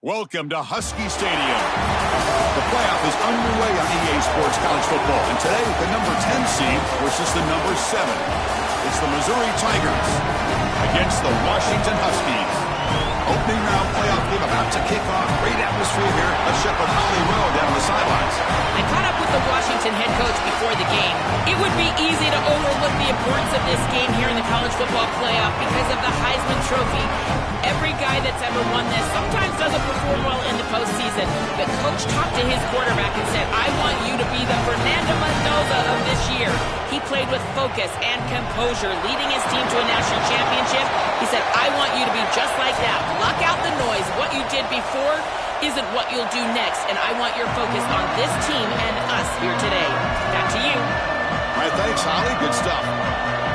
Welcome to Husky Stadium. The playoff is underway on EA Sports College Football, and today the number 10 seed versus the number 7. It's the Missouri Tigers against the Washington Huskies. Opening round playoff game about to kick off. Great atmosphere here. Let's check with Holly Rowe down on the sidelines. I caught up with the Washington head coach before the game. It would be easy to overlook the importance of this game here in the college football playoff because of the Heisman Trophy. Every guy that's ever won this sometimes doesn't perform well in the postseason. The coach talked to his quarterback and said, I want you to be the Fernando Mendoza of this year. He played with focus and composure, leading his team to a national championship. He said, I want you to be just like that. Block out the noise. What you did before isn't what you'll do next, and I want your focus on this team and us here today. Back to you. All right, thanks, Holly. Good stuff.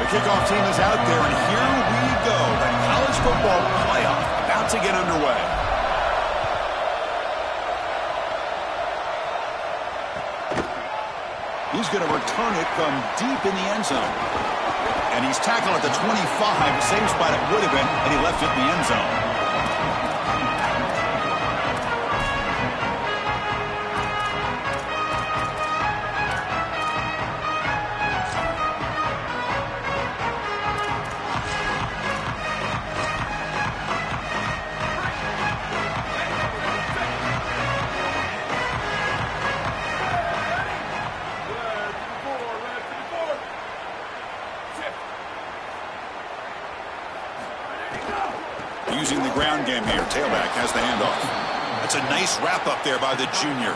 The kickoff team is out there, and here we go. The college football playoff about to get underway. He's going to return it from deep in the end zone. And he's tackled at the 25, same spot it would have been, and he left it in the end zone. Using the ground game here. Tailback has the handoff. That's a nice wrap up there by the junior.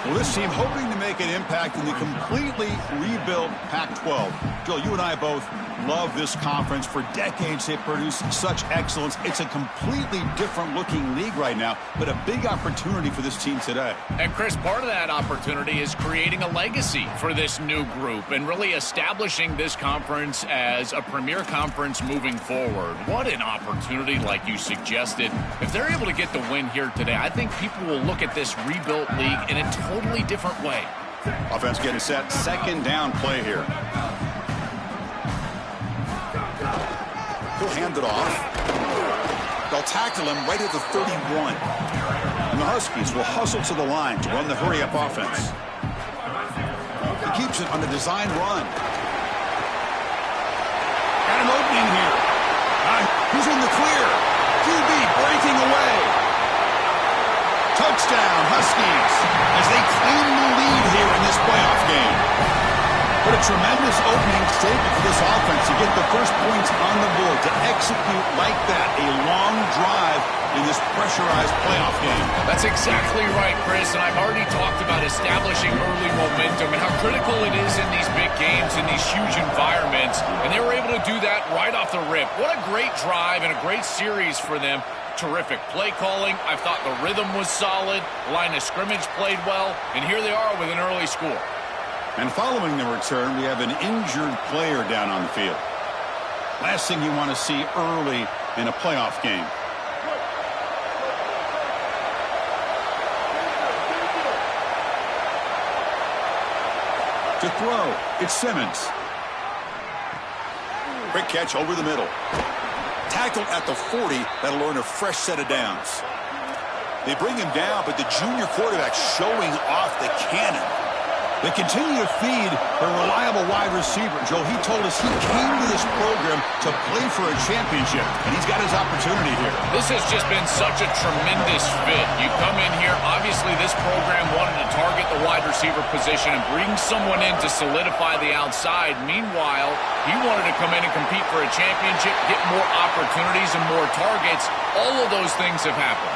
Well, this team hoping to make an impact in the completely rebuilt Pac-12. Joel, you and I both love this conference. For decades, they've produced such excellence. It's a completely different looking league right now, but a big opportunity for this team today. And Chris, part of that opportunity is creating a legacy for this new group and really establishing this conference as a premier conference moving forward. What an opportunity, like you suggested. If they're able to get the win here today, I think people will look at this rebuilt league in a totally different way. Offense getting set. Second down play here. He'll hand it off. They'll tackle him right at the 31. And the Huskies will hustle to the line to run the hurry-up offense. He keeps it on the design run. Got an opening here. He's in the clear. QB breaking away. Touchdown, Huskies, as they claim the lead here in this playoff game. What a tremendous opening statement for this offense to get the first points on the board, to execute like that, a long drive in this pressurized playoff game. That's exactly right, Chris, and I've already talked about establishing early momentum and how critical it is in these big games, in these huge environments, and they were able to do that right off the rip. What a great drive and a great series for them. Terrific play calling. I thought the rhythm was solid. The line of scrimmage played well, and here they are with an early score. And following the return, we have an injured player down on the field. Last thing you want to see early in a playoff game. To throw, it's Simmons. Quick catch over the middle. Tackled at the 40. That'll earn a fresh set of downs. They bring him down, but the junior quarterback showing off the cannon. They continue to feed their reliable wide receiver. Joe, he told us he came to this program to play for a championship, and he's got his opportunity here. This has just been such a tremendous fit. You come in here, obviously this program wanted to target the wide receiver position and bring someone in to solidify the outside. Meanwhile, he wanted to come in and compete for a championship, get more opportunities and more targets. All of those things have happened.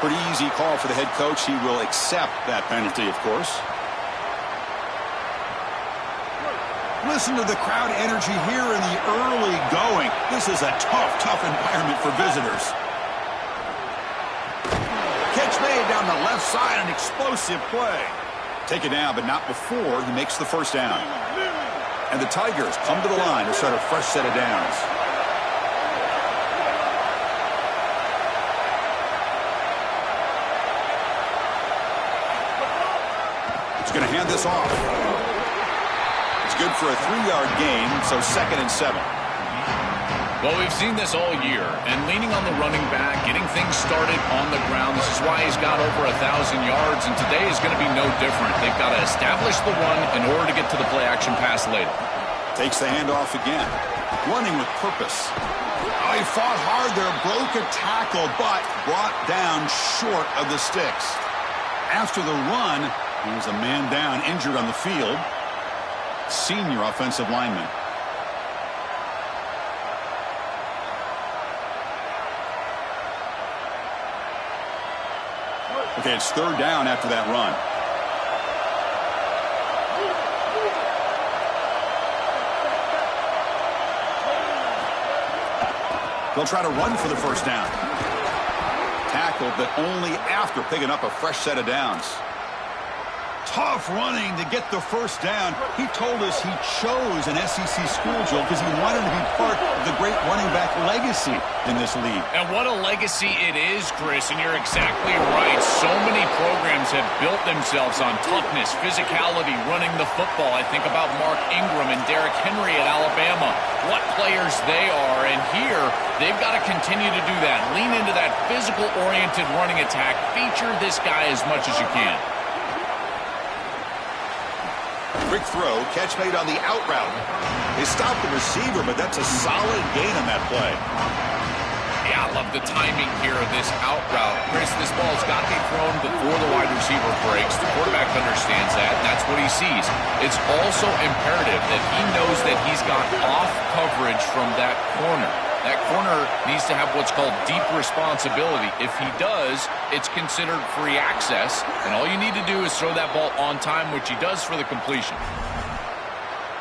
Pretty easy call for the head coach. He will accept that penalty, of course. Listen to the crowd energy here in the early going. This is a tough environment for visitors. Catch made down the left side, an explosive play. Take it down, but not before he makes the first down. And the Tigers come to the line to start a fresh set of downs. He's going to hand this off. Good for a 3-yard gain, so 2nd and 7. Well, we've seen this all year, and leaning on the running back, getting things started on the ground. This is why he's got over 1,000 yards, and today is going to be no different. They've got to establish the run in order to get to the play-action pass later. Takes the handoff again. Running with purpose. Oh, he fought hard there, broke a tackle, but brought down short of the sticks. After the run, he was a man down, injured on the field. Senior offensive lineman. Okay, it's third down after that run. They'll try to run for the first down. Tackled, but only after picking up a fresh set of downs. Tough running to get the first down. He told us he chose an SEC school, Joe, because he wanted to be part of the great running back legacy in this league. And what a legacy it is, Chris, and you're exactly right. So many programs have built themselves on toughness, physicality, running the football. I think about Mark Ingram and Derrick Henry at Alabama. What players they are, and here they've got to continue to do that. Lean into that physical-oriented running attack. Feature this guy as much as you can. Quick throw, catch made on the out route. They stopped the receiver, but that's a solid gain on that play. Yeah, I love the timing here of this out route. Chris, this ball's got to be thrown before the wide receiver breaks. The quarterback understands that, and that's what he sees. It's also imperative that he knows that he's got off coverage from that corner. That corner needs to have what's called deep responsibility. If he does, it's considered free access, and all you need to do is throw that ball on time, which he does for the completion.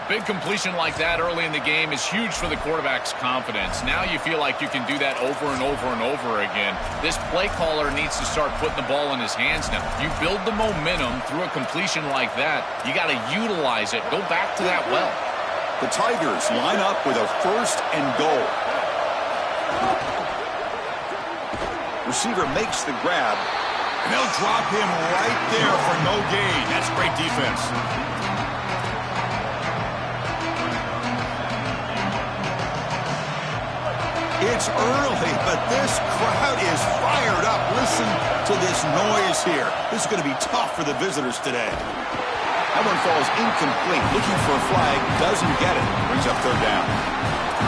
Big completion like that early in the game is huge for the quarterback's confidence. Now you feel like you can do that over and over and over again. This play caller needs to start putting the ball in his hands now. You build the momentum through a completion like that. You got to utilize it. Go back to that well. The Tigers line up with a 1st and goal. Receiver makes the grab, and they'll drop him right there for no gain. That's great defense. It's early, but this crowd is fired up. Listen to this noise here. This is going to be tough for the visitors today. That one falls incomplete. Looking for a flag, doesn't get it. Brings up third down.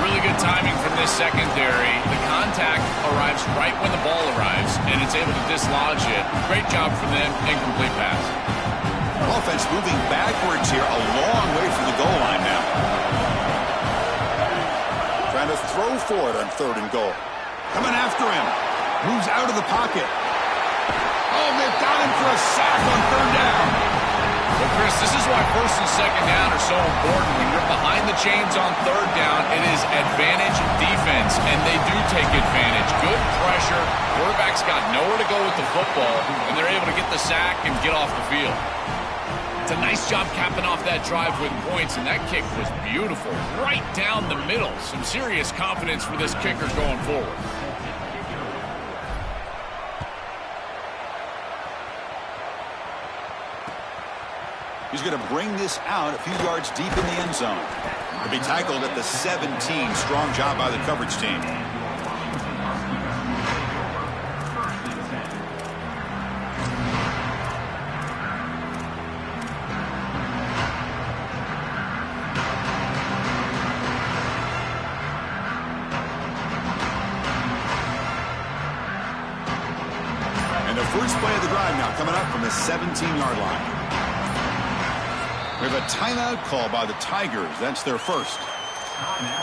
Really good timing from this secondary. The contact arrives right when the ball arrives, and it's able to dislodge it. Great job from them. Incomplete pass. Offense moving backwards here, a long way from the goal line now. Trying to throw for it on 3rd and goal. Coming after him. Moves out of the pocket. Oh, they've got him for a sack on 3rd down. Well, Chris, this is why 1st and 2nd down are so important. When you're behind the chains on 3rd down, it is advantage defense, and they do take advantage. Good pressure. Quarterback's got nowhere to go with the football, and they're able to get the sack and get off the field. It's a nice job capping off that drive with points, and that kick was beautiful. Right down the middle. Some serious confidence for this kicker going forward. He's going to bring this out a few yards deep in the end zone. He'll be tackled at the 17. Strong job by the coverage team. And the first play of the drive now coming up from the 17-yard line. We have a timeout call by the Tigers. That's their first.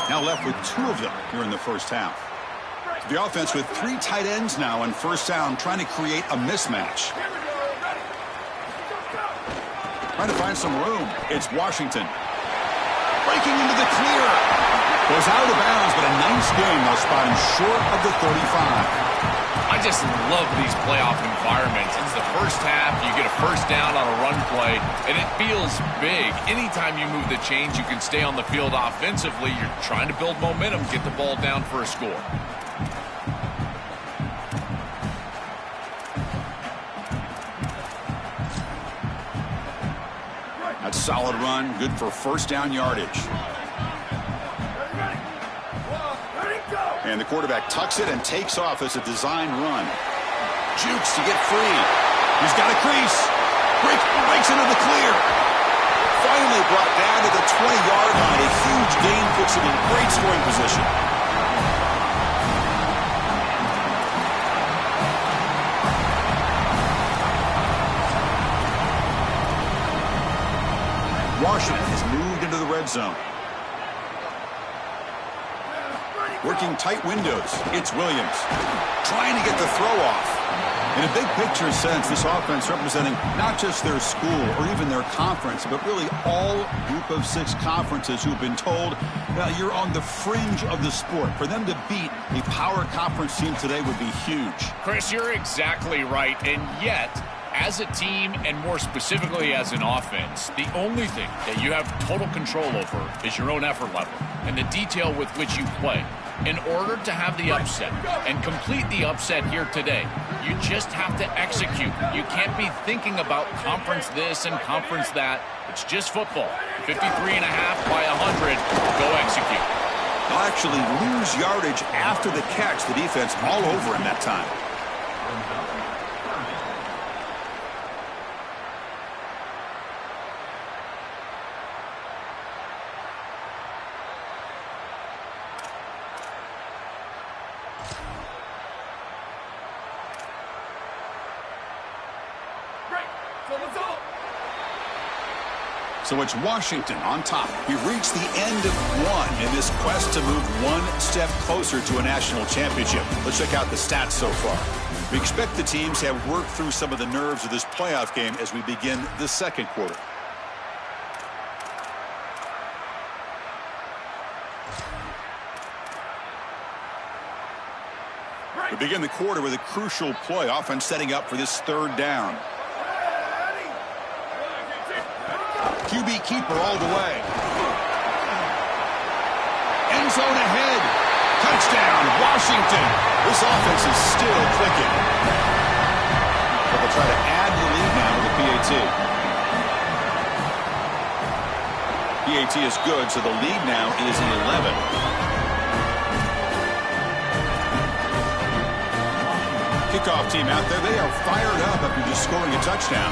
Now left with 2 of them here in the first half. The offense with 3 tight ends now on first down, trying to create a mismatch. Trying to find some room. It's Washington. Breaking into the clear. Goes out of bounds, but a nice game. They'll spot him short of the 35. I just love these playoff environments. It's the first half, you get a first down on a run play, and it feels big. Anytime you move the chains, you can stay on the field offensively. You're trying to build momentum, get the ball down for a score. That's a solid run, good for first down yardage. And the quarterback tucks it and takes off as a design run. Jukes to get free. He's got a crease. Breaks into the clear. Finally brought down to the 20-yard line. A huge gain puts him in great scoring position. Washington has moved into the red zone. Working tight windows. It's Williams. Trying to get the throw off. In a big picture sense, this offense representing not just their school or even their conference, but really all group of 6 conferences who've been told, you're on the fringe of the sport. For them to beat a power conference team today would be huge. Chris, you're exactly right. And yet, as a team, and more specifically as an offense, the only thing that you have total control over is your own effort level and the detail with which you play. In order to have the upset and complete the upset here today, you just have to execute. You can't be thinking about conference this and conference that. It's just football. 53.5 by 100. Go execute. They'll actually lose yardage after the catch. The defense all over him that time. So it's Washington on top. We've reached the end of one in this quest to move one step closer to a national championship. Let's check out the stats so far. We expect the teams to have worked through some of the nerves of this playoff game as we begin the second quarter. We begin the quarter with a crucial play, offense setting up for this third down. QB keeper all the way. End zone ahead. Touchdown, Washington. This offense is still clicking. But they'll try to add the lead now with the PAT. PAT is good, so the lead now is 11. Kickoff team out there. They are fired up after just scoring a touchdown.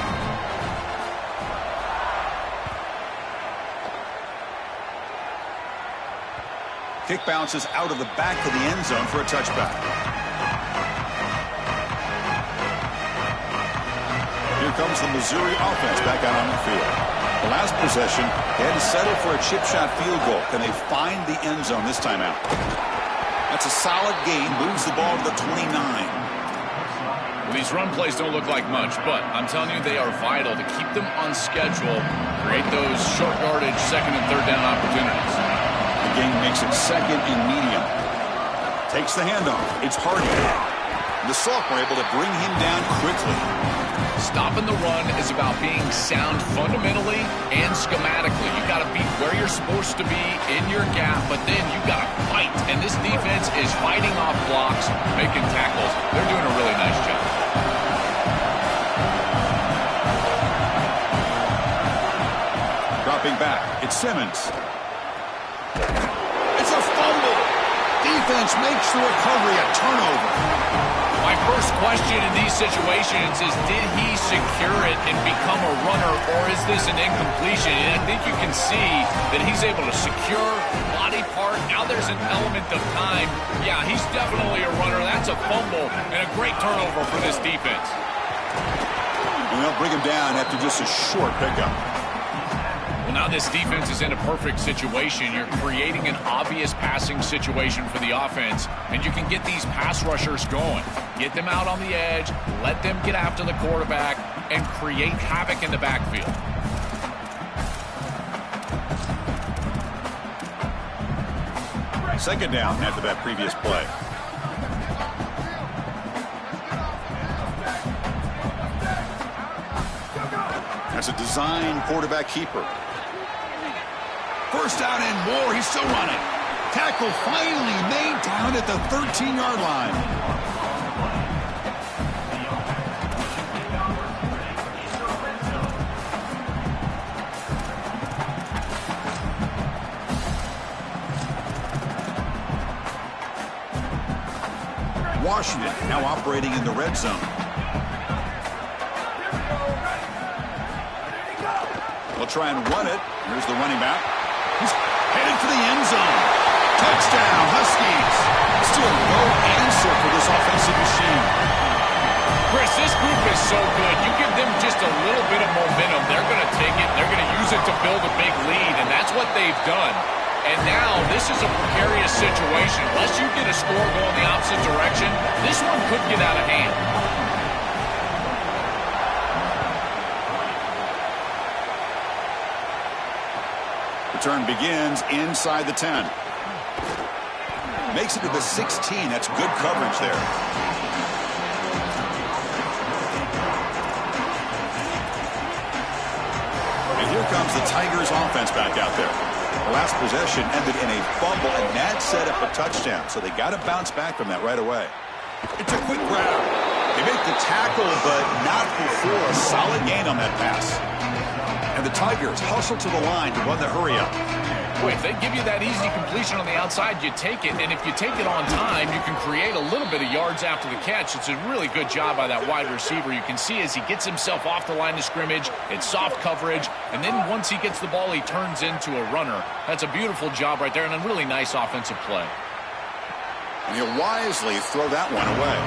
Kick bounces out of the back of the end zone for a touchback. Here comes the Missouri offense back out on the field. The last possession, they had to settle for a chip shot field goal. Can they find the end zone this time out? That's a solid gain. Moves the ball to the 29. Well, these run plays don't look like much, but I'm telling you they are vital to keep them on schedule, create those short yardage second and third down opportunities. The game makes it second and medium. Takes the handoff. It's Hardy. The Salk were able to bring him down quickly. Stopping the run is about being sound fundamentally and schematically. You got to be where you're supposed to be in your gap, but then you got to fight. And this defense is fighting off blocks, making tackles. They're doing a really nice job. Dropping back. It's Simmons. It's a fumble. Defense makes the recovery a turnover. My first question in these situations is, did he secure it and become a runner, or is this an incompletion? And I think you can see that he's able to secure body part. Now there's an element of time. Yeah, he's definitely a runner. That's a fumble and a great turnover for this defense. And they'll bring him down after just a short pickup. Well, now this defense is in a perfect situation. You're creating an obvious passing situation for the offense, and you can get these pass rushers going. Get them out on the edge, let them get after the quarterback, and create havoc in the backfield. Second down after that previous play. That's a design quarterback keeper. First down and more. He's still running. Tackle finally made down at the 13-yard line. Washington now operating in the red zone. We'll try and run it. Here's the running back. He's headed for the end zone. Touchdown, Huskies. Still no answer for this offensive machine. Chris, this group is so good. You give them just a little bit of momentum, they're going to take it, and they're going to use it to build a big lead, and that's what they've done. And now this is a precarious situation. Unless you get a score going the opposite direction, this one could get out of hand. Return begins inside the 10. Makes it to the 16. That's good coverage there. And here comes the Tigers offense back out there. The last possession ended in a fumble, and that set up a touchdown. So they got to bounce back from that right away. It's a quick grab. They make the tackle, but not before a solid gain on that pass. And the Tigers hustle to the line to run the hurry-up. Boy, if they give you that easy completion on the outside, you take it. And if you take it on time, you can create a little bit of yards after the catch. It's a really good job by that wide receiver. You can see as he gets himself off the line of scrimmage, it's soft coverage. And then once he gets the ball, he turns into a runner. That's a beautiful job right there and a really nice offensive play. And he'll wisely throw that one away.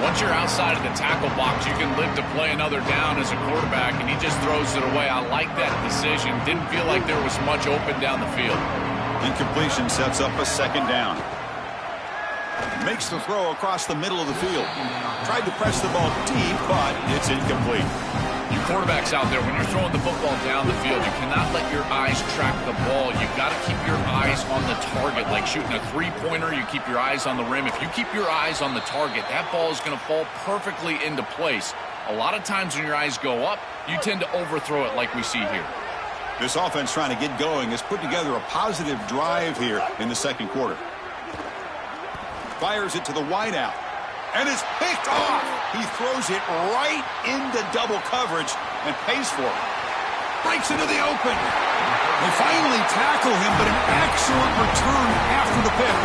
Once you're outside of the tackle box, you can live to play another down as a quarterback, and he just throws it away. I like that decision. Didn't feel like there was much open down the field. Incompletion sets up a second down. Makes the throw across the middle of the field. Tried to press the ball deep, but it's incomplete. You quarterbacks out there, when you're throwing the football down the field, you cannot let your eyes track the ball. You've got to keep your eyes on the target. Like shooting a three-pointer, you keep your eyes on the rim. If you keep your eyes on the target, that ball is going to fall perfectly into place. A lot of times when your eyes go up, you tend to overthrow it like we see here. This offense trying to get going has put together a positive drive here in the second quarter. Fires it to the wideout. And it's picked off. He throws it right into double coverage and pays for it. Breaks into the open. They finally tackle him, but an excellent return after the pick.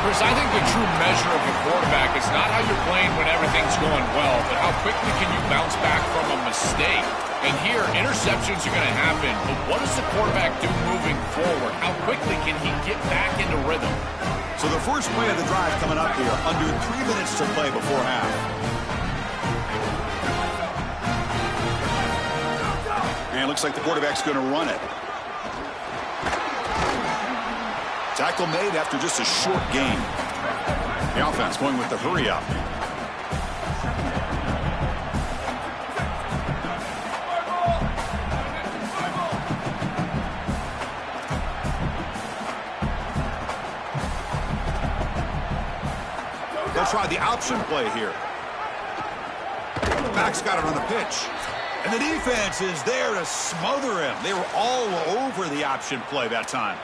Chris, I think the true measure of a quarterback is not how you're playing when everything's going well, but how quickly can you bounce back from a mistake. And here, interceptions are going to happen, but what does the quarterback do moving forward? How quickly can he get back into rhythm? So the first play of the drive coming up here, under 3 minutes to play before half. And it looks like the quarterback's going to run it. Tackle made after just a short gain. The offense going with the hurry-up. They'll try the option play here. Back's got it on the pitch. And the defense is there to smother him. They were all over the option play that time.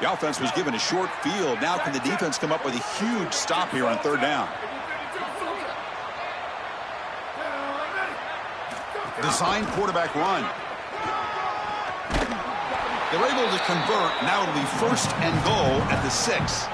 The offense was given a short field. Now can the defense come up with a huge stop here on third down? Design quarterback run. They're able to convert. Now it'll be first and goal at the 6.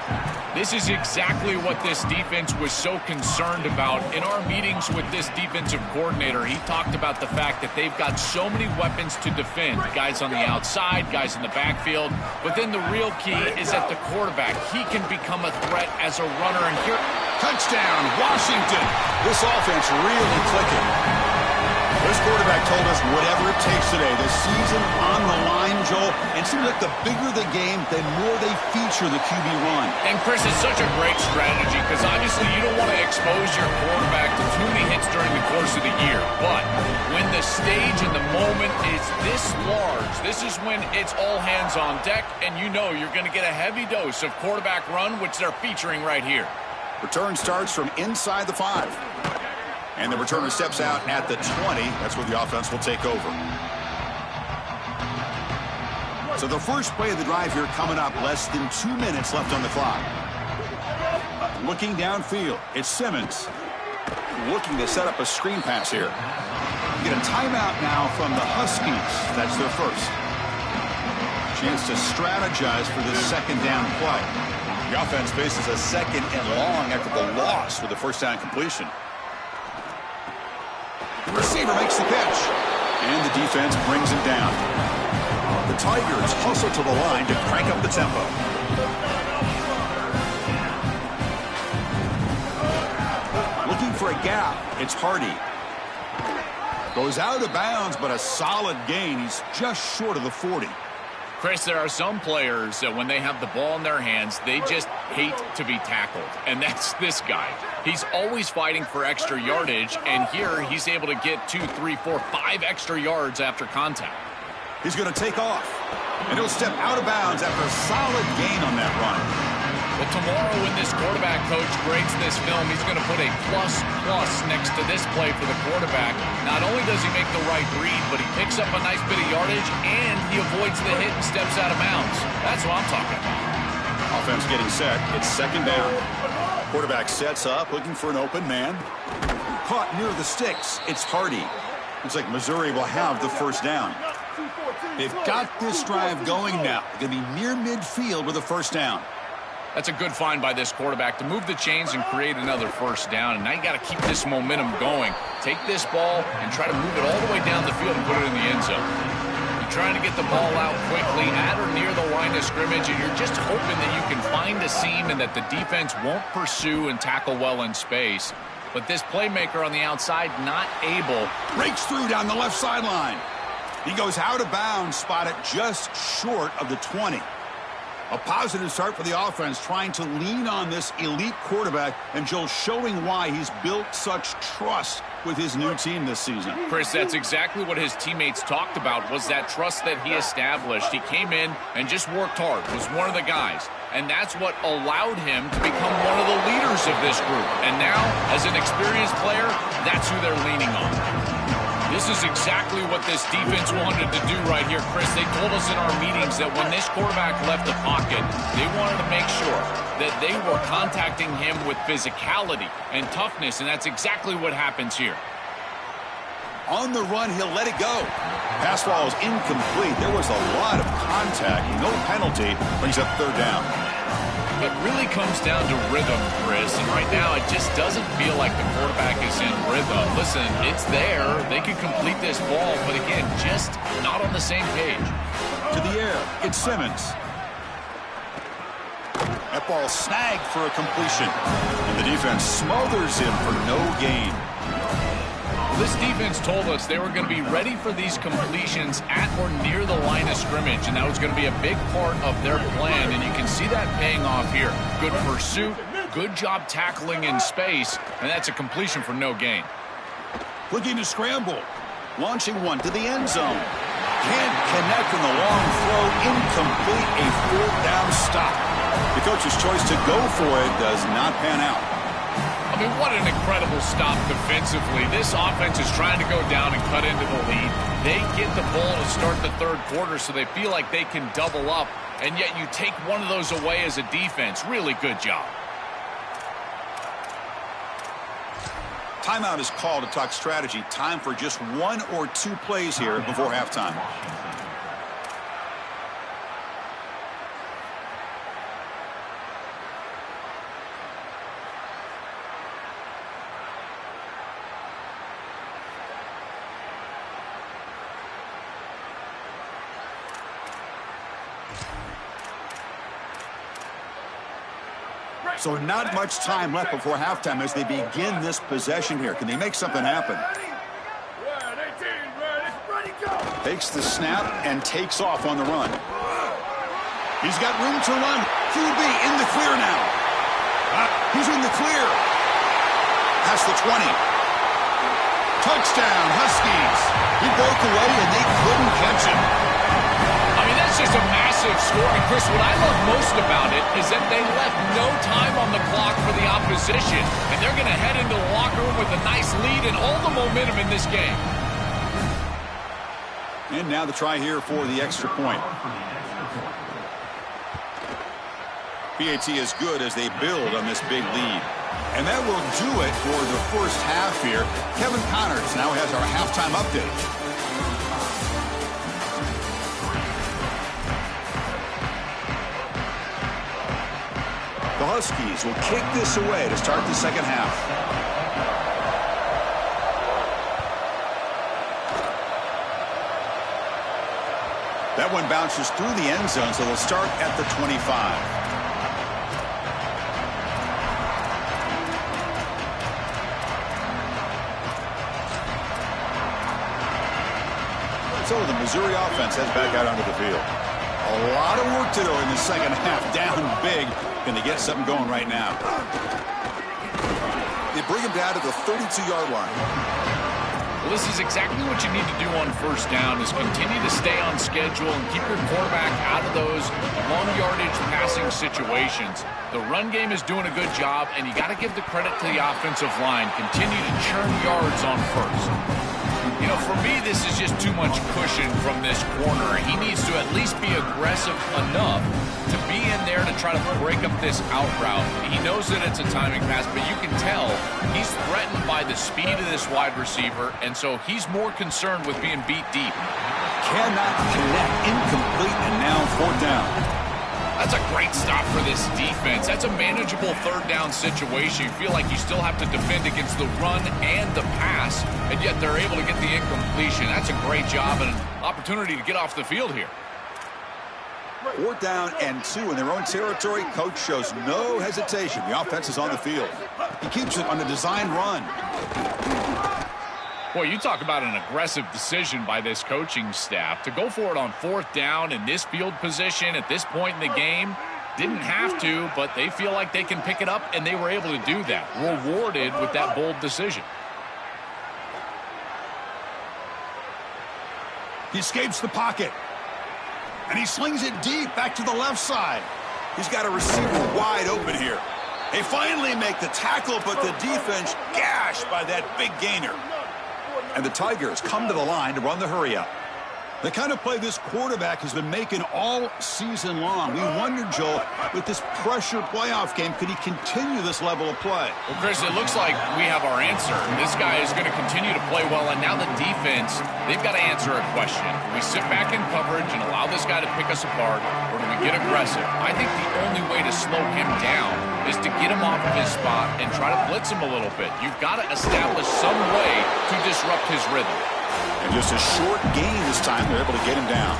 This is exactly what this defense was so concerned about. In our meetings with this defensive coordinator, he talked about the fact that they've got so many weapons to defend. Guys on the outside, guys in the backfield. But then the real key is at the quarterback. He can become a threat as a runner. And here, touchdown, Washington. This offense really clicking. This quarterback told us whatever it takes today. The season on the line, Joel. And it seems like the bigger the game, the more they feature the QB run. And Chris, it's such a great strategy because obviously you don't want to expose your quarterback to too many hits during the course of the year. But when the stage and the moment is this large, this is when it's all hands on deck. And you know you're going to get a heavy dose of quarterback run, which they're featuring right here. Return starts from inside the 5. And the returner steps out at the 20. That's where the offense will take over. So the first play of the drive here coming up. Less than 2 minutes left on the clock. Looking downfield, it's Simmons. Looking to set up a screen pass here. Get a timeout now from the Huskies. That's their first. Chance to strategize for this second down play. The offense faces a second and long after the loss with the first down completion. The receiver makes the catch. And the defense brings him down. The Tigers hustle to the line to crank up the tempo. Looking for a gap. It's Hardy. Goes out of bounds, but a solid gain. He's just short of the 40. Chris, there are some players that when they have the ball in their hands, they just hate to be tackled. And that's this guy. He's always fighting for extra yardage, and here he's able to get 2, 3, 4, 5 extra yards after contact. He's going to take off, and he'll step out of bounds after a solid gain on that run. But tomorrow when this quarterback coach grades this film, he's going to put a plus next to this play for the quarterback. Not only does he make the right read, but he picks up a nice bit of yardage, and he avoids the hit and steps out of bounds. That's what I'm talking about. Offense getting set. It's second down. Quarterback sets up, looking for an open man. Caught near the sticks. It's Hardy. Looks like Missouri will have the first down. They've got this drive going now. They're going to be near midfield with a first down. That's a good find by this quarterback to move the chains and create another first down. And now you got to keep this momentum going. Take this ball and try to move it all the way down the field and put it in the end zone. You're trying to get the ball out quickly at or near the line of scrimmage, and you're just hoping that you can find a seam and that the defense won't pursue and tackle well in space. But this playmaker on the outside not able. Breaks through down the left sideline. He goes out of bounds, spotted just short of the 20. A positive start for the offense, trying to lean on this elite quarterback, and Joel showing why he's built such trust with his new team this season. Chris, that's exactly what his teammates talked about, was that trust that he established. He came in and just worked hard, was one of the guys, and that's what allowed him to become one of the leaders of this group. And now, as an experienced player, that's who they're leaning on. This is exactly what this defense wanted to do right here, Chris. They told us in our meetings that when this quarterback left the pocket, they wanted to make sure that they were contacting him with physicality and toughness, and that's exactly what happens here. On the run, he'll let it go. Pass ball is incomplete. There was a lot of contact. No penalty. Brings up third down. It really comes down to rhythm, Chris, and right now it just doesn't feel like the quarterback is in rhythm. Listen, it's there. They can complete this ball, but again, just not on the same page. To the air, it's Simmons. That ball snagged for a completion, and the defense smothers him for no gain. This defense told us they were going to be ready for these completions at or near the line of scrimmage, and that was going to be a big part of their plan, and you can see that paying off here. Good pursuit, good job tackling in space, and that's a completion for no gain. Looking to scramble. Launching one to the end zone. Can't connect in the long throw. Incomplete, a fourth down stop. The coach's choice to go for it does not pan out. I mean, what an incredible stop defensively. This offense is trying to go down and cut into the lead. They get the ball to start the third quarter, so they feel like they can double up, and yet you take one of those away as a defense. Really good job. Timeout is called to talk strategy. Time for just 1 or 2 plays here before halftime. So not much time left before halftime as they begin this possession here. Can they make something happen? Takes the snap and takes off on the run. He's got room to run. QB in the clear now. He's in the clear. Past the 20. Touchdown, Huskies. He broke away and they couldn't catch him. I mean, that's just a massive score. And Chris, what I love most about it is that they left no time on the clock for the opposition. And they're going to head into the locker room with a nice lead and all the momentum in this game. And now the try here for the extra point. PAT is good as they build on this big lead. And that will do it for the first half here. Kevin Connors now has our halftime update. The Huskies will kick this away to start the second half. That one bounces through the end zone, so they'll start at the 25. So the Missouri offense heads back out onto the field. A lot of work to do in the second half. Down big. Can they get something going right now? They bring him down to the 32-yard line. Well, this is exactly what you need to do on first down is continue to stay on schedule and keep your quarterback out of those long yardage passing situations. The run game is doing a good job, and you got to give the credit to the offensive line. Continue to churn yards on first. You know, for me, this is just too much cushion from this corner. He needs to at least be aggressive enough to be in there to try to break up this out route. He knows that it's a timing pass, but you can tell he's threatened by the speed of this wide receiver, and so he's more concerned with being beat deep. Cannot connect. Incomplete, and now fourth down. That's a great stop for this defense. That's a manageable third down situation. You feel like you still have to defend against the run and the pass, and yet they're able to get the incompletion. That's a great job and an opportunity to get off the field here. Fourth down and 2 in their own territory. Coach shows no hesitation. The offense is on the field. He keeps it on the design run. Boy, you talk about an aggressive decision by this coaching staff. To go for it on fourth down in this field position at this point in the game, didn't have to, but they feel like they can pick it up, and they were able to do that. Rewarded with that bold decision. He escapes the pocket. And he slings it deep back to the left side. He's got a receiver wide open here. They finally make the tackle, but the defense gashed by that big gainer. And the Tigers come to the line to run the hurry-up. The kind of play this quarterback has been making all season long. We wonder, Joel, with this pressure playoff game, could he continue this level of play? Well, Chris, it looks like we have our answer. This guy is going to continue to play well, and now the defense, they've got to answer a question. Do we sit back in coverage and allow this guy to pick us apart, or do we get aggressive? I think the only way to slow him down is to get him off of his spot and try to blitz him a little bit. You've got to establish some way to disrupt his rhythm. And just a short gain this time, they're able to get him down.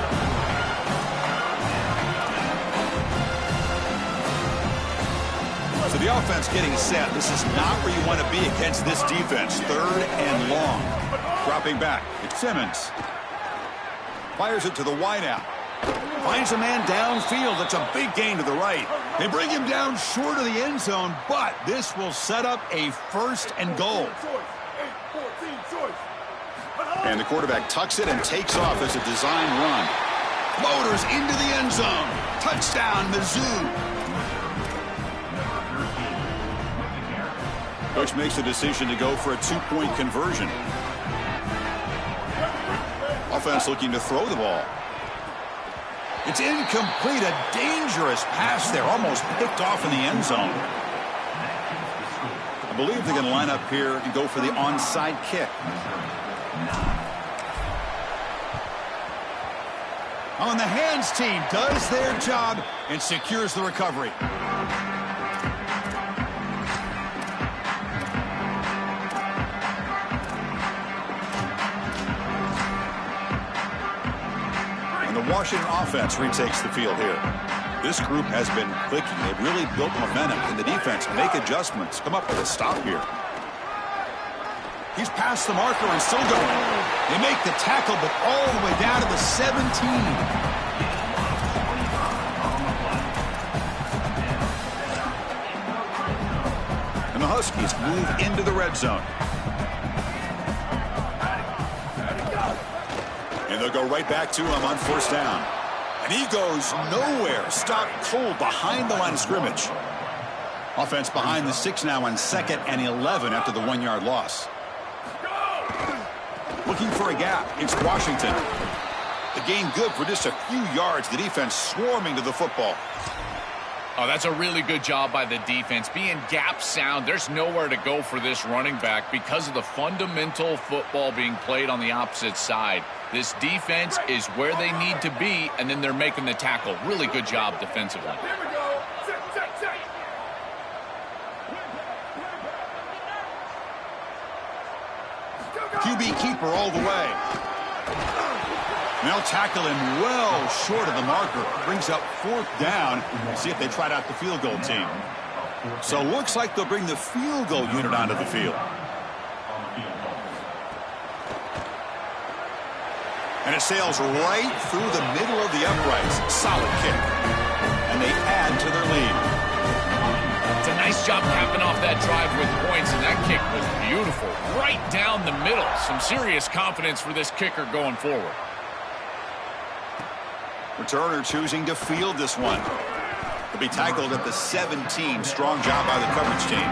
So the offense getting set. This is not where you want to be against this defense. Third and long. Dropping back. It's Simmons. Fires it to the wideout. Finds a man downfield. That's a big gain to the right. They bring him down short of the end zone, but this will set up a first and goal. And the quarterback tucks it and takes off as a design run. Motors into the end zone. Touchdown, Mizzou. Coach makes the decision to go for a two-point conversion. Offense looking to throw the ball. It's incomplete. A dangerous pass there. Almost picked off in the end zone. I believe they're going to line up here and go for the onside kick. On the hands team does their job and secures the recovery. And the Washington offense retakes the field here. This group has been clicking. They've really built momentum. Can the defense make adjustments? Come up with a stop here. He's past the marker and still going. They make the tackle, but all the way down to the 17. And the Huskies move into the red zone. And they'll go right back to him on first down. And he goes nowhere. Stopped cold behind the line of scrimmage. Offense behind the 6 now on 2nd and 11 after the 1-yard loss. Looking for a gap. It's Washington. The gain good for just a few yards. The defense swarming to the football. Oh, that's a really good job by the defense. Being gap sound, there's nowhere to go for this running back because of the fundamental football being played on the opposite side. This defense is where they need to be, and then they're making the tackle. Really good job defensively. QB keeper all the way. They'll tackle him well short of the marker. Brings up 4th down. See if they tried out the field goal team. So looks like they'll bring the field goal unit onto the field. And it sails right through the middle of the uprights. Solid kick. And they add to their lead. It's a nice job capping off that drive with points, and that kick was beautiful. Right down the middle. Some serious confidence for this kicker going forward. Returner choosing to field this one. He'll be tackled at the 17. Strong job by the coverage team.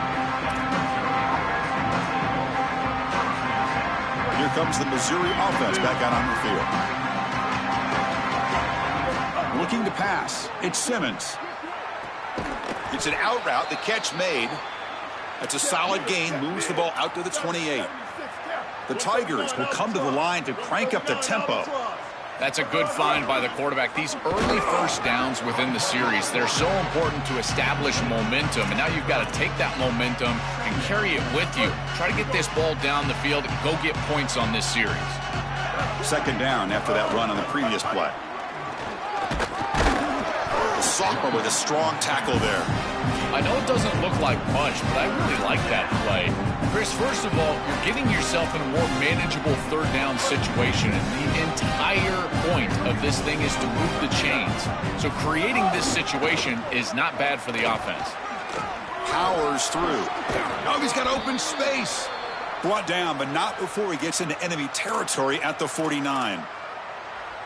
Here comes the Missouri offense back out on the field. Looking to pass. It's Simmons. It's an out route. The catch made. That's a solid gain. Moves the ball out to the 28. The Tigers will come to the line to crank up the tempo. That's a good find by the quarterback. These early first downs within the series, they're so important to establish momentum. And now you've got to take that momentum and carry it with you. Try to get this ball down the field and go get points on this series. 2nd down after that run on the previous play. The sophomore with a strong tackle there. I know it doesn't look like much, but I really like that play. Chris, first of all, you're getting yourself in a more manageable 3rd down situation, and the entire point of this thing is to move the chains. So creating this situation is not bad for the offense. Powers through. Oh, he's got open space. Brought down, but not before he gets into enemy territory at the 49.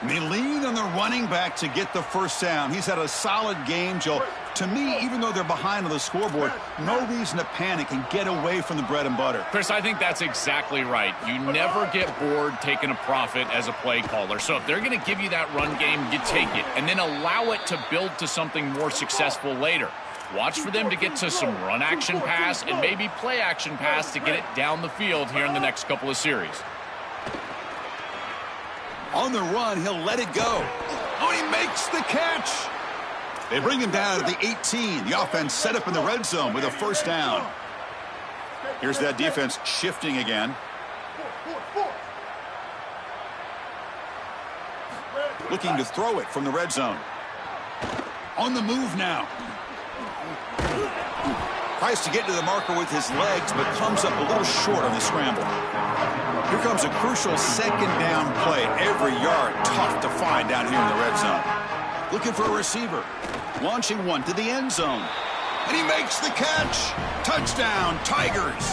And they lean on the running back to get the 1st down. He's had a solid game, Joe. To me, even though they're behind on the scoreboard, no reason to panic and get away from the bread and butter. Chris, I think that's exactly right. You never get bored taking a profit as a play caller. So if they're going to give you that run game, you take it. And then allow it to build to something more successful later. Watch for them to get to some run action pass and maybe play action pass to get it down the field here in the next couple of series. On the run, he'll let it go. Oh, he makes the catch. They bring him down to the 18. The offense set up in the red zone with a 1st down. Here's that defense shifting again. Looking to throw it from the red zone. On the move now. Tries to get to the marker with his legs, but comes up a little short on the scramble. Here comes a crucial 2nd down play. Every yard tough to find down here in the red zone. Looking for a receiver. Launching one to the end zone. And he makes the catch. Touchdown, Tigers.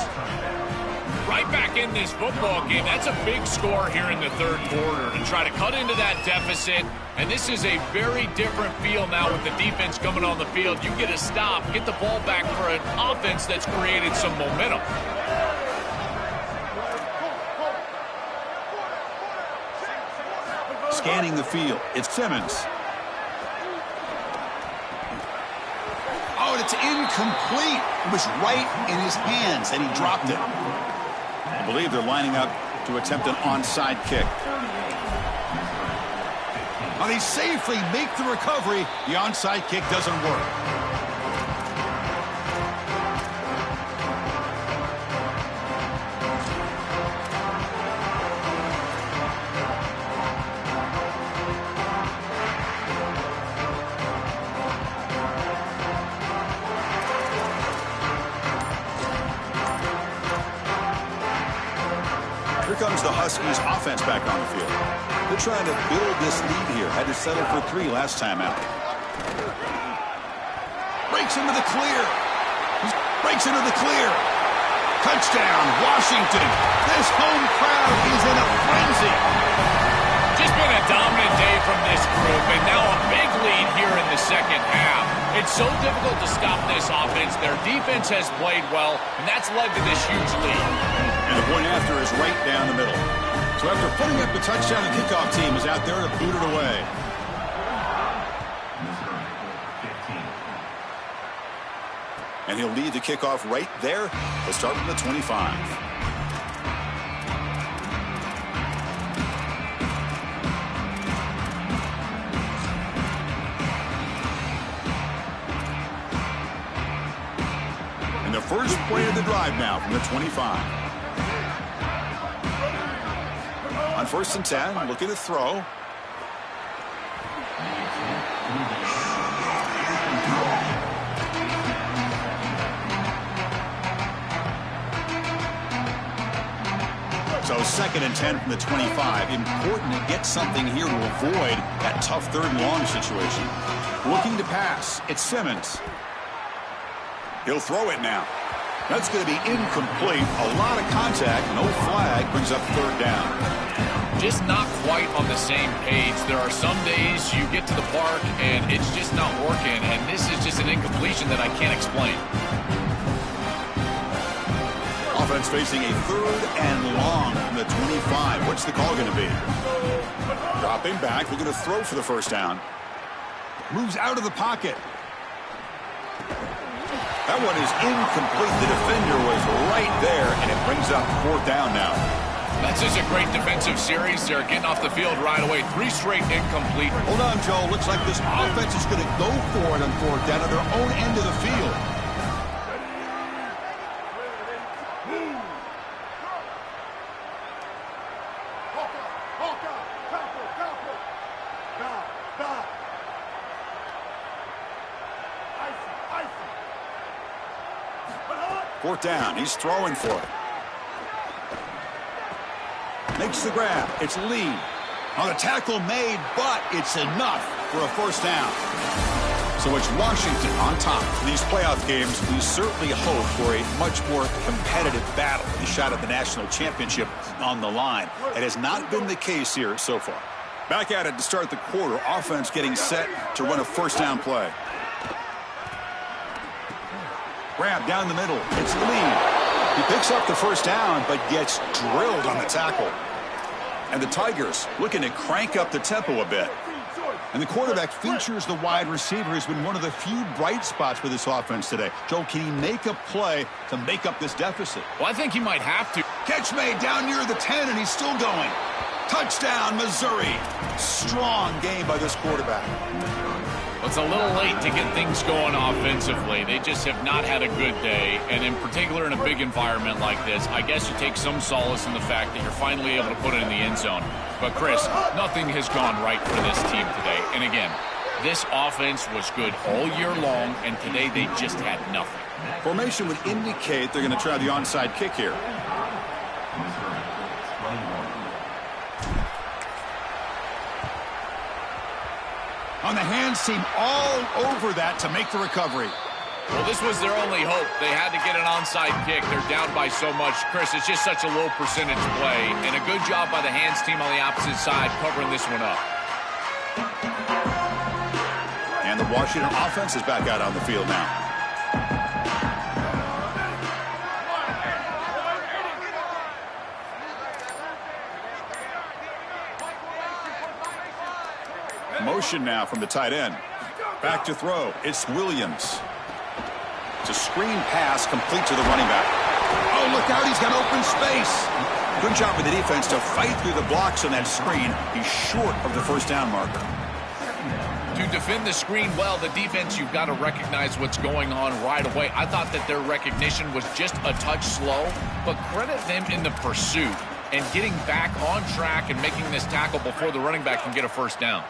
Right back in this football game. That's a big score here in the 3rd quarter to try to cut into that deficit. And this is a very different feel now with the defense coming on the field. You get a stop, get the ball back for an offense that's created some momentum. Scanning the field. It's Simmons. Oh, and it's incomplete. It was right in his hands, and he dropped it. I believe they're lining up to attempt an onside kick. Now they safely make the recovery. The onside kick doesn't work. Here comes the Huskies offense back on the field. They're trying to build this lead here. Had to settle for 3 last time out. Breaks into the clear. Breaks into the clear. Touchdown, Washington. This home crowd is in a frenzy. Just been a dominant day from this group, and now a big lead here in the 2nd half. It's so difficult to stop this offense. Their defense has played well, and that's led to this huge lead. And the point after is right down the middle. So after putting up the touchdown, the kickoff team is out there to boot it away. And he'll lead the kickoff right there. He'll start from the 25. First play of the drive now from the 25. On 1st and 10, looking to throw. So 2nd and 10 from the 25. Important to get something here to avoid that tough 3rd and long situation. Looking to pass. It's Simmons. He'll throw it now. That's going to be incomplete. A lot of contact. No flag. Brings up 3rd down. Just not quite on the same page. There are some days you get to the park and it's just not working, and this is just an incompletion that I can't explain. Offense facing a 3rd and long from the 25. What's the call going to be? Dropping back. Looking to throw for the 1st down. Moves out of the pocket. That one is incomplete. The defender was right there, and it brings up 4th down now. That's just a great defensive series. They're getting off the field right away. 3 straight incomplete. Hold on, Joe. Looks like this offense is going to go for it on 4th down at their own end of the field. Fourth down. He's throwing for it. Makes the grab. It's Lee. On the tackle made, but it's enough for a 1st down. So it's Washington on top. For these playoff games, we certainly hope for a much more competitive battle. The shot at the national championship on the line. It has not been the case here so far. Back at it to start the quarter. Offense getting set to run a 1st down play. Grab down the middle. It's Lee. He picks up the 1st down, but gets drilled on the tackle. And the Tigers looking to crank up the tempo a bit. And the quarterback features the wide receiver. Has been one of the few bright spots for this offense today. Joe, can he make a play to make up this deficit? Well, I think he might have to. Catch made down near the 10, and he's still going. Touchdown, Missouri. Strong game by this quarterback. It's a little late to get things going offensively. They just have not had a good day, and in particular in a big environment like this, I guess you take some solace in the fact that you're finally able to put it in the end zone. But, Chris, nothing has gone right for this team today. And, again, this offense was good all year long, and today they just had nothing. Formation would indicate they're going to try the onside kick here. On the hands team all over that to make the recovery. Well, this was their only hope. They had to get an onside kick. They're down by so much. Chris, it's just such a low percentage play. And a good job by the hands team on the opposite side covering this one up. And the Washington offense is back out on the field now. Motion now from the tight end. Back to throw. It's Williams. It's a screen pass complete to the running back. Oh, look out. He's got open space. Good job by the defense to fight through the blocks on that screen. He's short of the 1st down marker. To defend the screen well, the defense, you've got to recognize what's going on right away. I thought that their recognition was just a touch slow, but credit them in the pursuit and getting back on track and making this tackle before the running back can get a 1st down.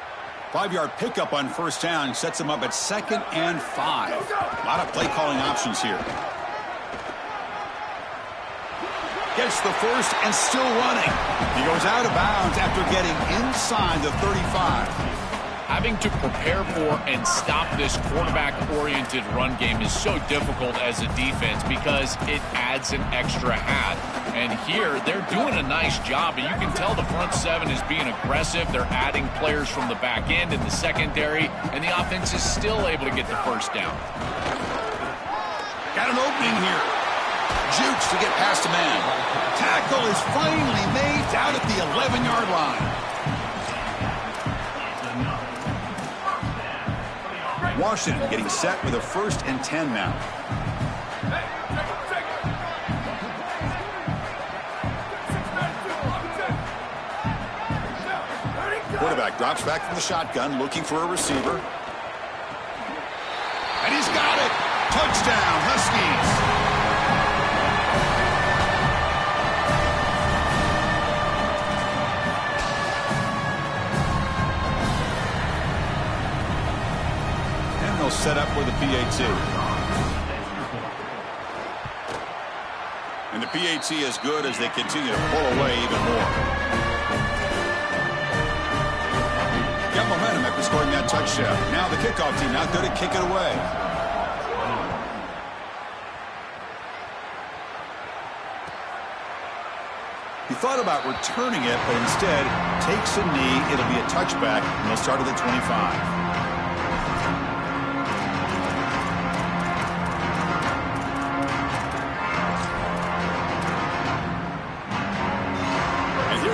5-yard pickup on 1st down sets him up at 2nd and 5. A lot of play calling options here. Gets the 1st and still running. He goes out of bounds after getting inside the 35. Having to prepare for and stop this quarterback-oriented run game is so difficult as a defense because it adds an extra hat. And here, they're doing a nice job, and you can tell the front 7 is being aggressive. They're adding players from the back end in the secondary, and the offense is still able to get the 1st down. Got an opening here. Jukes to get past a man. Tackle is finally made down at the 11-yard line. Washington getting set with a 1st and 10 now. quarterback drops back from the shotgun, looking for a receiver. And he's got it! Touchdown, Huskies! Set up for the PAT. And the PAT is good as they continue to pull away even more. Got momentum after scoring that touchdown. Now the kickoff team out there to kick it away. He thought about returning it, but instead takes a knee. It'll be a touchback, and they'll start at the 25.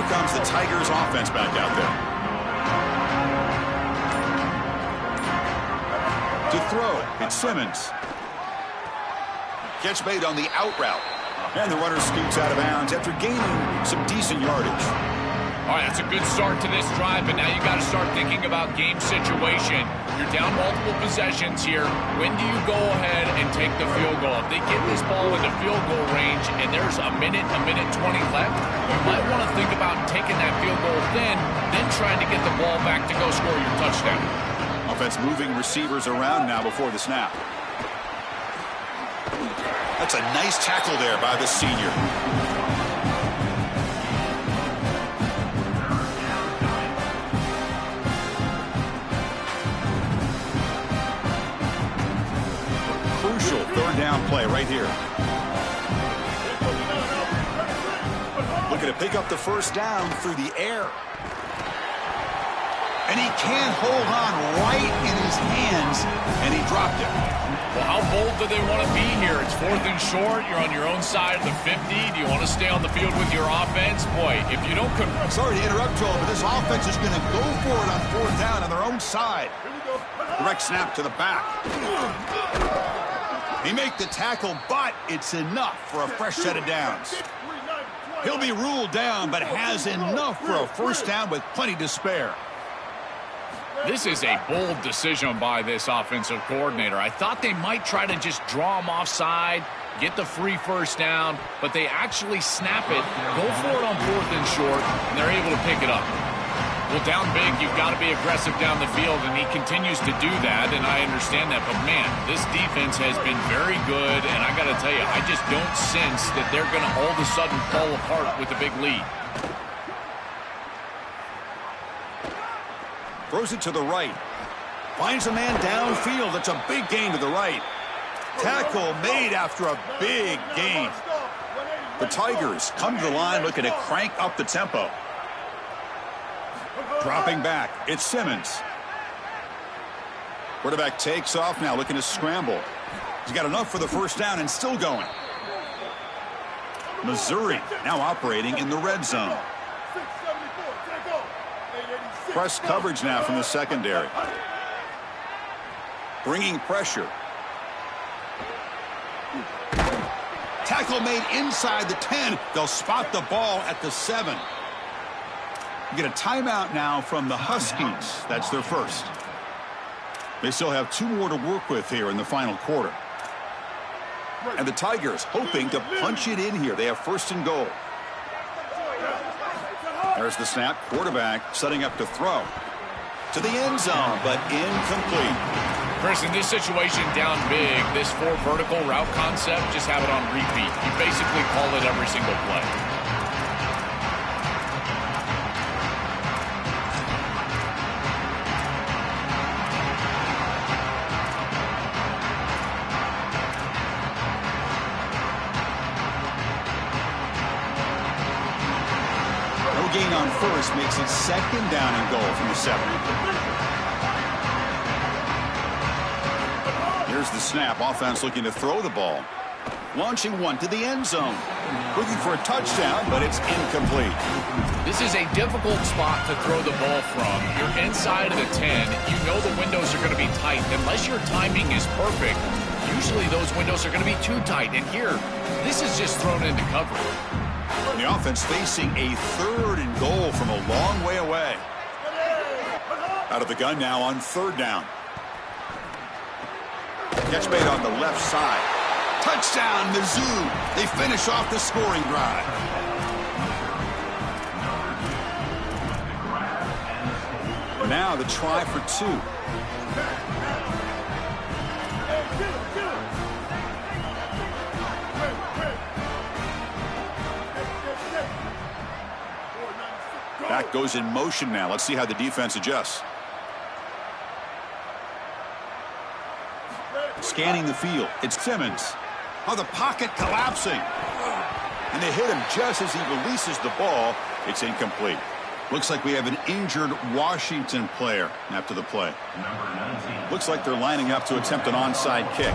Comes the Tigers offense back out there. To throw, it's Simmons. Catch made on the out route. And the runner scoots out of bounds after gaining some decent yardage. All right, that's a good start to this drive, but now you got to start thinking about game situation. You're down multiple possessions here. When do you go ahead and take the field goal? If they get this ball into field goal range and there's a minute 20 left, you might want to think about taking that field goal then trying to get the ball back to go score your touchdown. Offense moving receivers around now before the snap. That's a nice tackle there by the senior. Third down play right here. Looking to pick up the first down through the air. And he can't hold on right in his hands, and he dropped it. Well, how bold do they want to be here? It's 4th and short. You're on your own side of the 50. Do you want to stay on the field with your offense? Boy, if you don't... Sorry to interrupt, Joel, but this offense is going to go for it on 4th down on their own side. Direct snap to the back. He make the tackle, but it's enough for a fresh set of downs. He'll be ruled down, but has enough for a first down with plenty to spare. This is a bold decision by this offensive coordinator. I thought they might try to just draw him offside, get the free first down, but they actually snap it, go for it on 4th and short, and they're able to pick it up. Well, down big, you've got to be aggressive down the field, and he continues to do that, and I understand that. But, man, this defense has been very good, and I got to tell you, I just don't sense that they're going to all of a sudden fall apart with a big lead. Throws it to the right. Finds a man downfield. That's a big gain to the right. Tackle made after a big gain. The Tigers come to the line looking to crank up the tempo. Dropping back, it's Simmons. Quarterback takes off now, looking to scramble. He's got enough for the first down and still going. Missouri now operating in the red zone. Press coverage now from the secondary. Bringing pressure. Tackle made inside the 10. They'll spot the ball at the 7. You get a timeout now from the Huskies. That's their first. They still have 2 more to work with here in the final quarter. And the Tigers hoping to punch it in here. They have 1st and goal. There's the snap. Quarterback setting up to throw. To the end zone, but incomplete. Chris, in this situation down big, this 4 vertical route concept, just have it on repeat. You basically call it every single play. Gain on first makes it 2nd down and goal from the 7. Here's the snap. Offense looking to throw the ball. Launching one to the end zone. Looking for a touchdown, but it's incomplete. This is a difficult spot to throw the ball from. You're inside of the 10. You know the windows are going to be tight. Unless your timing is perfect, usually those windows are going to be too tight. And here, this is just thrown into cover. The offense facing a 3rd and goal from a long way away. Out of the gun now on third down. Catch made on the left side. Touchdown, Mizzou. They finish off the scoring drive. Now the try for two. Back goes in motion now. Let's see how the defense adjusts. Scanning the field. It's Simmons. Oh, the pocket collapsing. And they hit him just as he releases the ball. It's incomplete. Looks like we have an injured Washington player after the play. Looks like they're lining up to attempt an onside kick.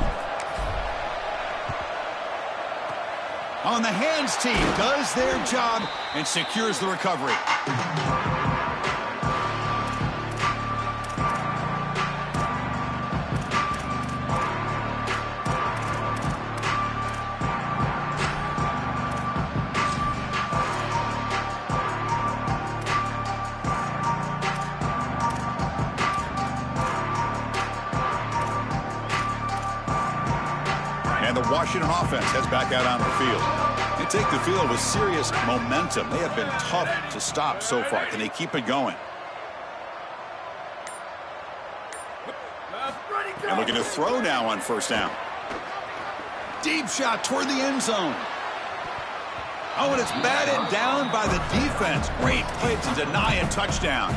On the hands team does their job and secures the recovery. And the Washington offense heads back out on the field. They take the field with serious momentum. They have been tough to stop so far. Can they keep it going? And looking to throw now on first down. Deep shot toward the end zone. Oh, and it's batted down by the defense. Great play to deny a touchdown.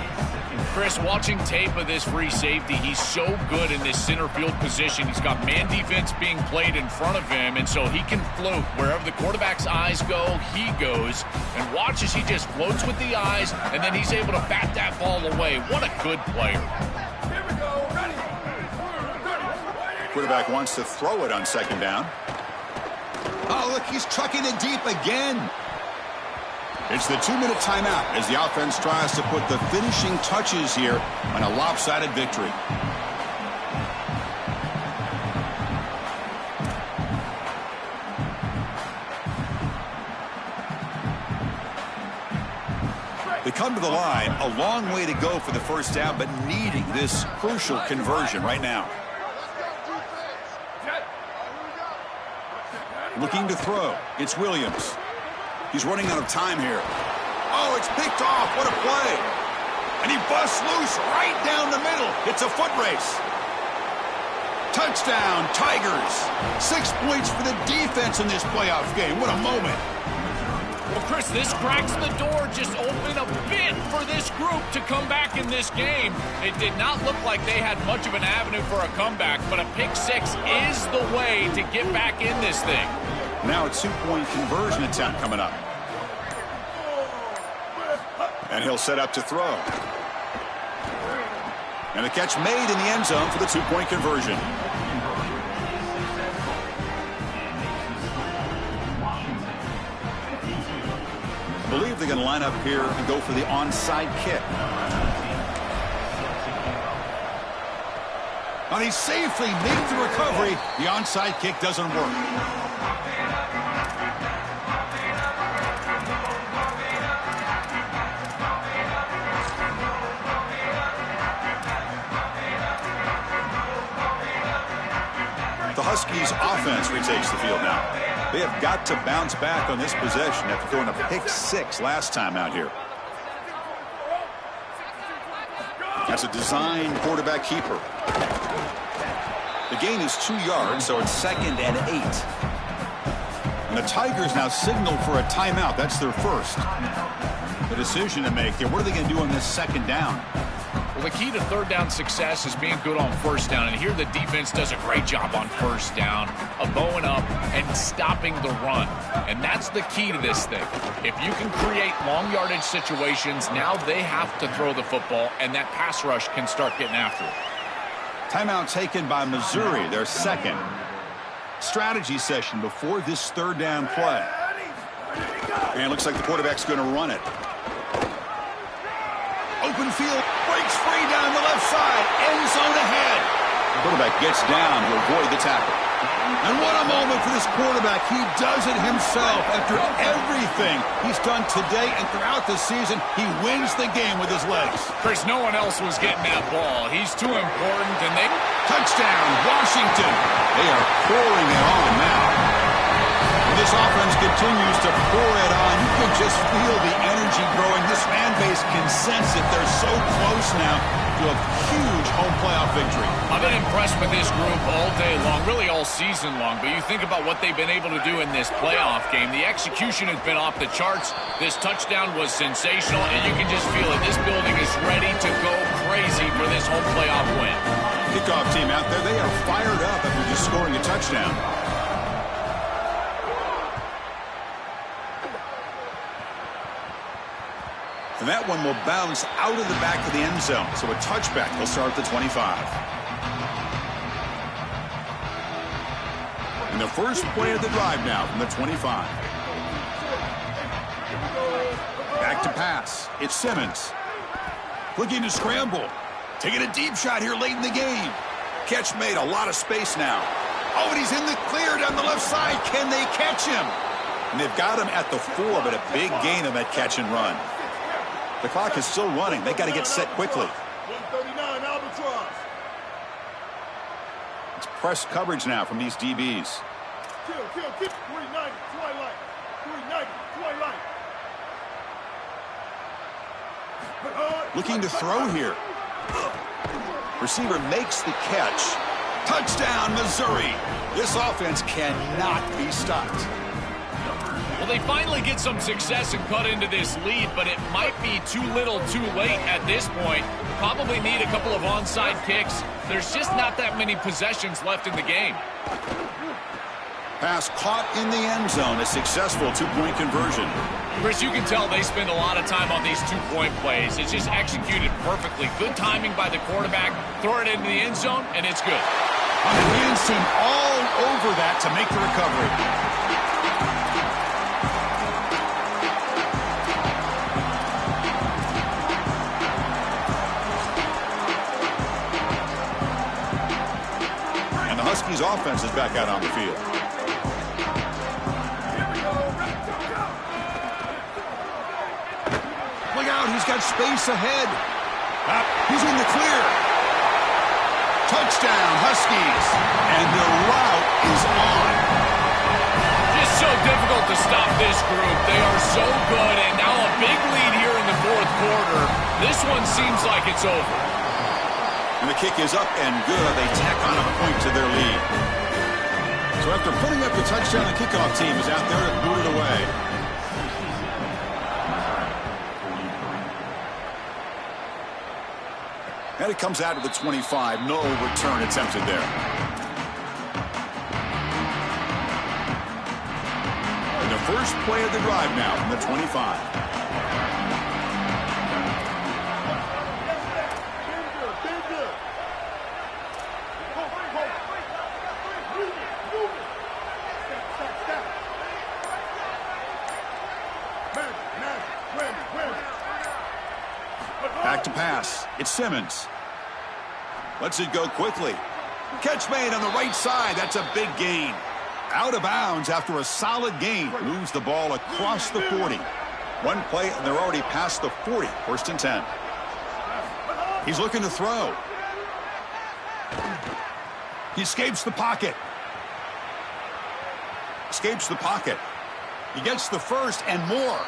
Chris, watching tape of this free safety, he's so good in this center field position. He's got man defense being played in front of him, and so he can float. Wherever the quarterback's eyes go, he goes. And watch as he just floats with the eyes, and then he's able to bat that ball away. What a good player. Here we go. Ready. Quarterback wants to throw it on second down. Oh, look, he's chucking it deep again. It's the 2-minute timeout as the offense tries to put the finishing touches here on a lopsided victory. They come to the line, a long way to go for the first down, but needing this crucial conversion right now. Looking to throw. It's Williams. He's running out of time here. Oh, it's picked off. What a play. And he busts loose right down the middle. It's a foot race. Touchdown, Tigers. 6 points for the defense in this playoff game. What a moment. Well, Chris, this cracks the door just open a bit for this group to come back in this game. It did not look like they had much of an avenue for a comeback, but a pick six is the way to get back in this thing. Now a 2-point conversion attempt coming up. And he'll set up to throw. And a catch made in the end zone for the 2-point conversion. I believe they're going to line up here and go for the onside kick. And he safely makes the recovery. The onside kick doesn't work. The Huskies offense retakes the field now. They have got to bounce back on this possession after throwing a pick six last time out here. That's a design quarterback keeper. The gain is 2 yards, so it's 2nd and 8. And the Tigers now signal for a timeout. That's their first. The decision to make here. What are they going to do on this second down? Well, the key to third down success is being good on first down. And here the defense does a great job on first down of bowing up and stopping the run. And that's the key to this thing. If you can create long yardage situations, now they have to throw the football, and that pass rush can start getting after it. Timeout taken by Missouri, their second. Strategy session before this third down play. And it looks like the quarterback's going to run it. Open field, breaks free down the left side, end zone ahead. The quarterback gets down to avoid the tackle. And what a moment for this quarterback. He does it himself. After everything he's done today and throughout the season, he wins the game with his legs. Chris, no one else was getting that ball. He's too important, and they... Touchdown, Washington. They are pouring it on now. And this offense continues to pour it on. You can just feel the energy growing. This fan base can sense it. They're so close now to a huge home playoff victory. I've been impressed with this group all day long, really all season long, but you think about what they've been able to do in this playoff game. The execution has been off the charts. This touchdown was sensational, and you can just feel it. This building is ready to go crazy for this home playoff win. Kickoff team out there, they are fired up after just scoring a touchdown. And that one will bounce out of the back of the end zone. So a touchback will start at the 25. And the first play of the drive now from the 25. Back to pass. It's Simmons. Looking to scramble. Taking a deep shot here late in the game. Catch made, a lot of space now. Oh, and he's in the clear down the left side. Can they catch him? And they've got him at the 4, but a big gain on that catch and run. The clock is still running. They got to get set quickly. 139 Albatross. It's press coverage now from these DBs. Kill. 390, Twilight. 390, Twilight. Looking to throw here. Receiver makes the catch. Touchdown, Missouri. This offense cannot be stopped. Well, they finally get some success and cut into this lead, but it might be too little too late at this point. Probably need a couple of onside kicks. There's just not that many possessions left in the game. Pass caught in the end zone. A successful two-point conversion. Chris, you can tell they spend a lot of time on these two-point plays. It's just executed perfectly. Good timing by the quarterback. Throw it into the end zone, and it's good. And the hands seem all over that to make the recovery. Huskies offense is back out on the field. Look out, he's got space ahead. He's in the clear. Touchdown, Huskies. And the route is on. Just so difficult to stop this group. They are so good, and now a big lead here in the fourth quarter. This one seems like it's over. And the kick is up and good. They tack on a point to their lead. So after putting up the touchdown, the kickoff team is out there to boot it away. And it comes out of the 25. No return attempted there. And the first play of the drive now from the 25. Back to pass. It's Simmons. Lets it go quickly. Catch made on the right side. That's a big gain. Out of bounds after a solid gain. Moves the ball across the 40. One play, and they're already past the 40. First and 10. He's looking to throw. He escapes the pocket. Escapes the pocket. He gets the first and more.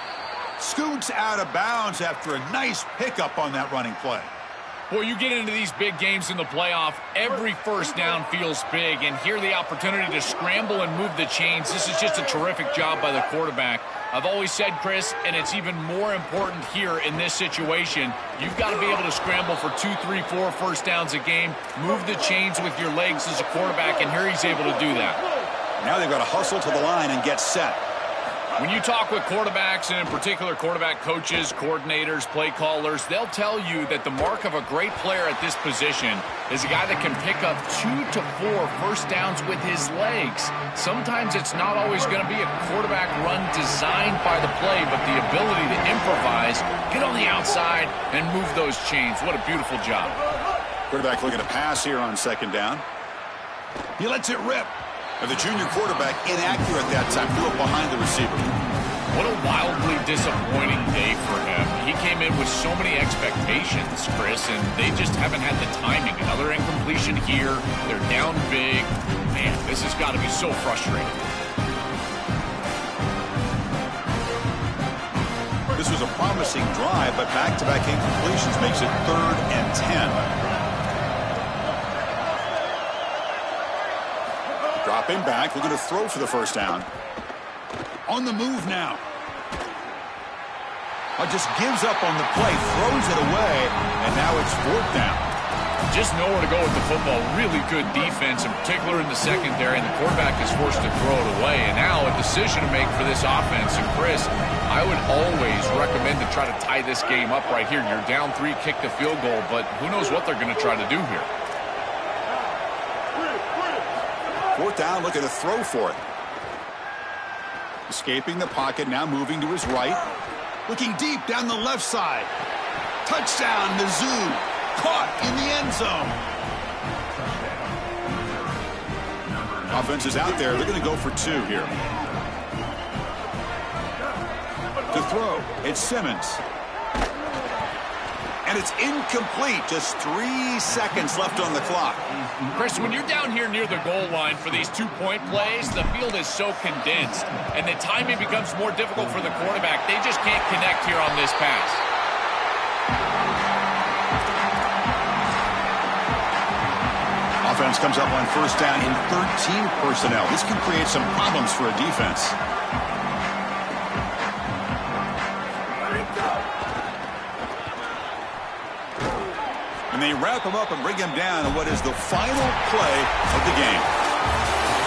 Scoots out of bounds after a nice pickup on that running play. Boy, you get into these big games in the playoff, every first down feels big, and here the opportunity to scramble and move the chains. This is just a terrific job by the quarterback. I've always said, Chris, and it's even more important here in this situation, you've got to be able to scramble for 2, 3, 4 first downs a game, move the chains with your legs as a quarterback, and here he's able to do that. Now they've got to hustle to the line and get set. When you talk with quarterbacks, and in particular quarterback coaches, coordinators, play callers, they'll tell you that the mark of a great player at this position is a guy that can pick up 2 to 4 first downs with his legs. Sometimes it's not always going to be a quarterback run designed by the play, but the ability to improvise, get on the outside, and move those chains. What a beautiful job. Quarterback looking to pass here on second down. He lets it rip. And the junior quarterback inaccurate that time. Threw it behind the receiver. What a wildly disappointing day for him. He came in with so many expectations, Chris, and they just haven't had the timing. Another incompletion here. They're down big. Man, this has got to be so frustrating. This was a promising drive, but back-to-back incompletions makes it 3rd and 10. Dropping back, looking to throw for the first down. On the move now. Just gives up on the play, throws it away, and now it's 4th down. Just nowhere to go with the football. Really good defense, in particular in the secondary, and the quarterback is forced to throw it away. And now a decision to make for this offense. And Chris, I would always recommend to try to tie this game up right here. You're down 3, kick the field goal, but who knows what they're going to try to do here. 4th down, looking to throw for it. Escaping the pocket, now moving to his right. Looking deep down the left side. Touchdown, Mizzou. Caught in the end zone. Offense is out there. They're going to go for 2 here. To throw, it's Simmons. And it's incomplete. Just 3 seconds left on the clock. Chris, when you're down here near the goal line for these 2-point plays, the field is so condensed, and the timing becomes more difficult for the quarterback. They just can't connect here on this pass. Offense comes up on 1st down in 13 personnel. This can create some problems for a defense. And they wrap him up and bring him down in what is the final play of the game.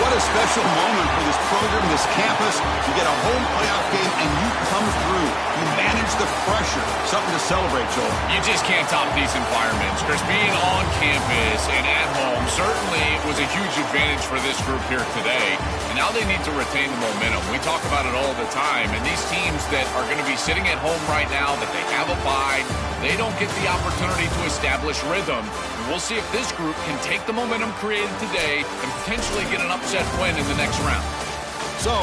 What a special moment for this program, this campus. You get a home playoff game, and you come through. You manage the pressure. Something to celebrate, Joel. You just can't top these environments. Chris, being on campus and at home certainly was a huge advantage for this group here today. And now they need to retain the momentum. We talk about it all the time. And these teams that are going to be sitting at home right now, that they have a bye, they don't get the opportunity to establish rhythm. And we'll see if this group can take the momentum created today and potentially get an upset win in the next round. So